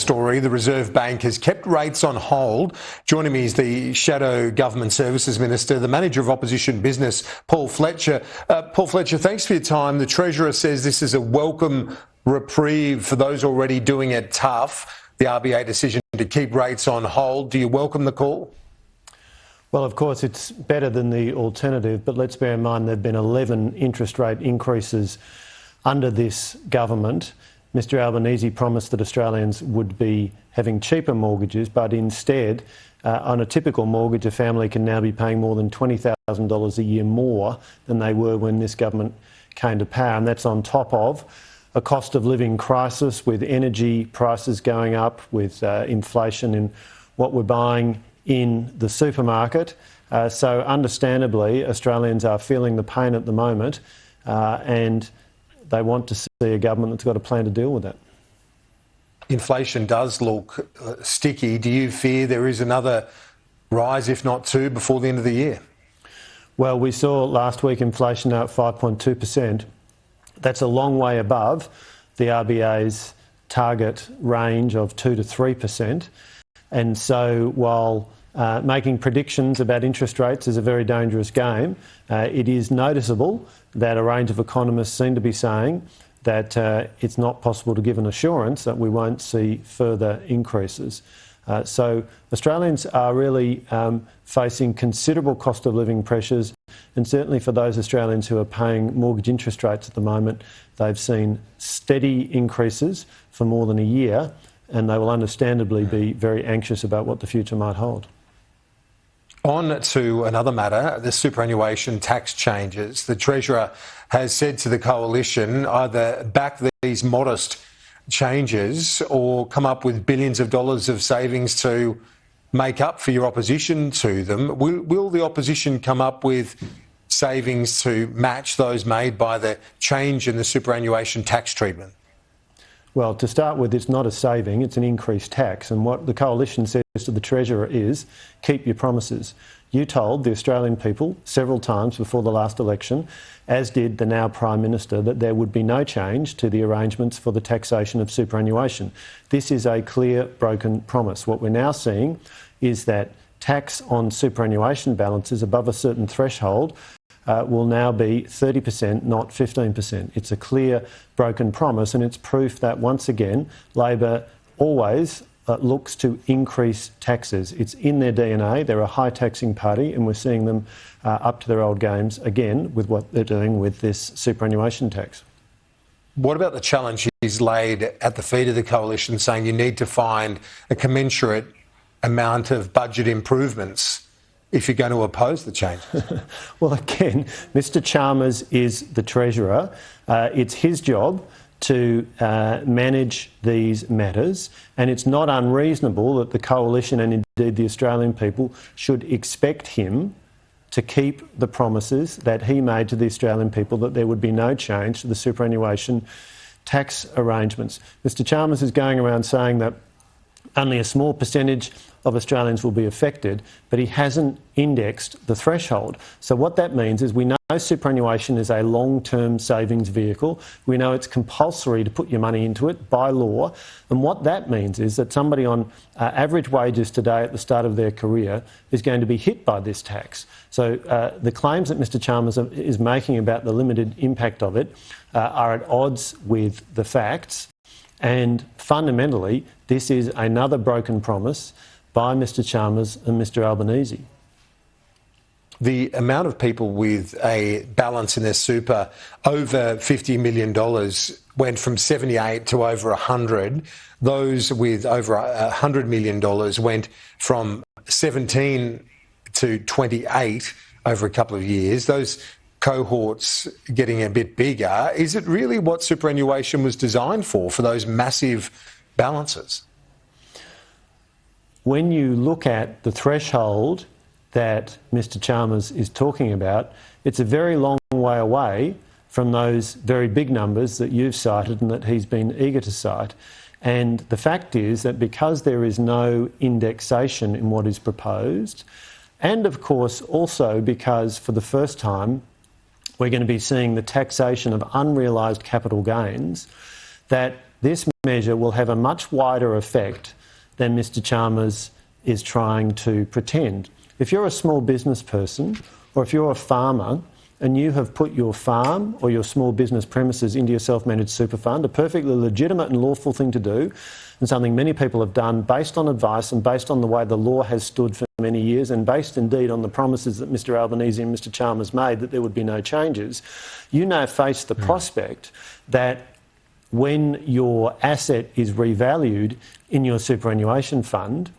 Story. The Reserve Bank has kept rates on hold. Joining me is the Shadow Government Services Minister, the Manager of Opposition Business, Paul Fletcher. Paul Fletcher, thanks for your time. The Treasurer says this is a welcome reprieve for those already doing it tough. The RBA decision to keep rates on hold. Do you welcome the call? Well, of course, it's better than the alternative, but let's bear in mind there have been 11 interest rate increases under this government. Mr Albanese promised that Australians would be having cheaper mortgages, but instead, on a typical mortgage, a family can now be paying more than $20,000 a year more than they were when this government came to power, and that's on top of a cost of living crisis with energy prices going up, with inflation in what we're buying in the supermarket. So understandably, Australians are feeling the pain at the moment, and they want to see a government that's got a plan to deal with that. Inflation does look sticky. Do you fear there is another rise, if not two, before the end of the year? Well, we saw last week inflation now at 5.2%. That's a long way above the RBA's target range of 2 to 3%. And so while making predictions about interest rates is a very dangerous game, it is noticeable that a range of economists seem to be saying that it's not possible to give an assurance that we won't see further increases. So Australians are really facing considerable cost of living pressures, and certainly for those Australians who are paying mortgage interest rates at the moment, they've seen steady increases for more than a year, and they will understandably be very anxious about what the future might hold. On to another matter, the superannuation tax changes. The Treasurer has said to the Coalition either back these modest changes or come up with billions of dollars of savings to make up for your opposition to them. Will the opposition come up with savings to match those made by the change in the superannuation tax treatment? Well, to start with, it's not a saving, it's an increased tax. And what the Coalition says to the Treasurer is, keep your promises. You told the Australian people several times before the last election, as did the now Prime Minister, that there would be no change to the arrangements for the taxation of superannuation. This is a clear, broken promise. What we're now seeing is that tax on superannuation balances above a certain threshold will now be 30%, not 15%. It's a clear, broken promise, and it's proof that, once again, Labor always looks to increase taxes. It's in their DNA. They're a high-taxing party, and we're seeing them up to their old games again with what they're doing with this superannuation tax. What about the challenge he's laid at the feet of the Coalition, saying you need to find a commensurate amount of budget improvements if you're going to oppose the change? Well, again, Mr Chalmers is the Treasurer. It's his job to manage these matters, and it's not unreasonable that the Coalition and indeed the Australian people should expect him to keep the promises that he made to the Australian people that there would be no change to the superannuation tax arrangements. Mr Chalmers is going around saying that only a small percentage of Australians will be affected, but he hasn't indexed the threshold. So what that means is we know superannuation is a long-term savings vehicle. We know it's compulsory to put your money into it by law. And what that means is that somebody on average wages today at the start of their career is going to be hit by this tax. So the claims that Mr Chalmers is making about the limited impact of it are at odds with the facts. And fundamentally, this is another broken promise by Mr Chalmers and Mr Albanese. The amount of people with a balance in their super over $50 million went from 78 to over 100. Those with over $100 million went from 17 to 28 over a couple of years. Those cohorts getting a bit bigger. Is it really what superannuation was designed for those massive balances? When you look at the threshold that Mr Chalmers is talking about, it's a very long way away from those very big numbers that you've cited and that he's been eager to cite. And the fact is that because there is no indexation in what is proposed, and of course also because for the first time we're going to be seeing the taxation of unrealised capital gains, that this measure will have a much wider effect than Mr Chalmers is trying to pretend. If you're a small business person or if you're a farmer and you have put your farm or your small business premises into your self-managed super fund, a perfectly legitimate and lawful thing to do, and something many people have done based on advice and based on the way the law has stood for many years and based indeed on the promises that Mr Albanese and Mr Chalmers made that there would be no changes, you now face the prospect that when your asset is revalued in your superannuation fund,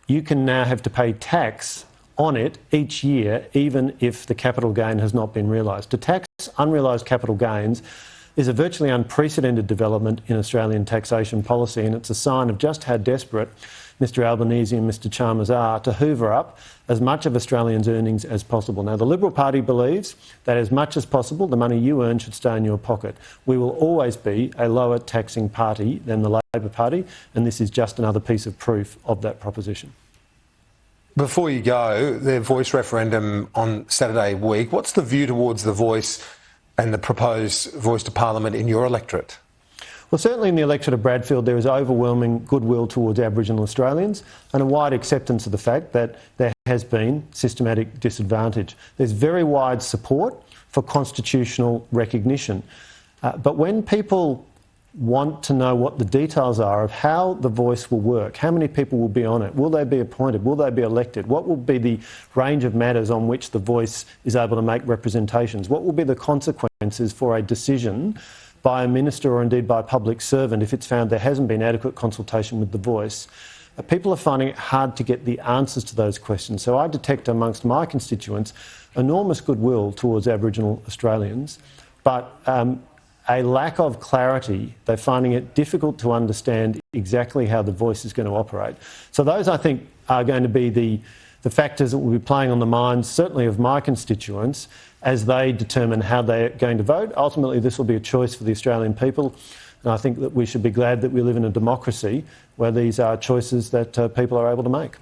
you can now have to pay tax on it each year, even if the capital gain has not been realised. To tax unrealised capital gains is a virtually unprecedented development in Australian taxation policy, and it's a sign of just how desperate Mr Albanese and Mr Chalmers are to hoover up as much of Australians' earnings as possible. Now, the Liberal Party believes that as much as possible, the money you earn should stay in your pocket. We will always be a lower taxing party than the Labor Party, and this is just another piece of proof of that proposition. Before you go, the Voice referendum on Saturday week, what's the view towards the Voice and the proposed Voice to Parliament in your electorate? Well, certainly in the electorate of Bradfield there is overwhelming goodwill towards Aboriginal Australians and a wide acceptance of the fact that there has been systematic disadvantage. There's very wide support for constitutional recognition. But when people want to know what the details are of how the Voice will work, how many people will be on it, will they be appointed, will they be elected, what will be the range of matters on which the Voice is able to make representations, what will be the consequences for a decision by a minister or indeed by a public servant if it's found there hasn't been adequate consultation with the Voice, people are finding it hard to get the answers to those questions. So I detect amongst my constituents enormous goodwill towards Aboriginal Australians, but a lack of clarity. They're finding it difficult to understand exactly how the Voice is going to operate. So those, I think, are going to be the factors that will be playing on the minds, certainly of my constituents, as they determine how they're going to vote. Ultimately, this will be a choice for the Australian people, and I think that we should be glad that we live in a democracy where these are choices that people are able to make.